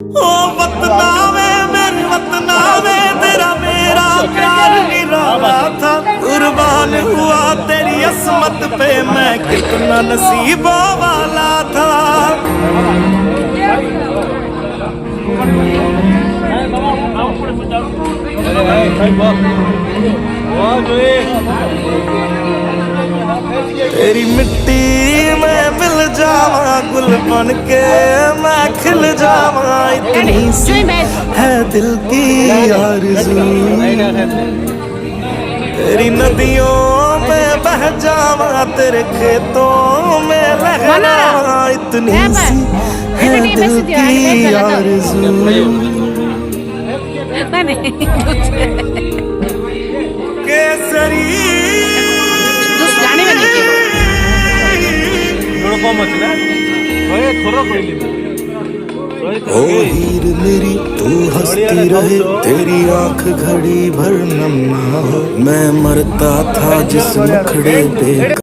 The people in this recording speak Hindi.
ओ वतना में मेरे वतना में तेरा मेरा प्यार निराला था। कुर्बान हुआ तेरी असमत पे मैं कितना नसीबों वाला था। तेरी मिट्टी में मिल जावा गुल बन के मैं खिल जावा, इतनी सी है दिल की आरज़ू। तेरी नदियों में बह जावा तेरे खेतों में लहरावा, इतनी सी है दिल की आरज़ू। केसरी ओ हीर मेरी तू हंसती रहे, तेरी आंख घड़ी भर नम ना हो। मैं मरता था जिस मुखड़े पे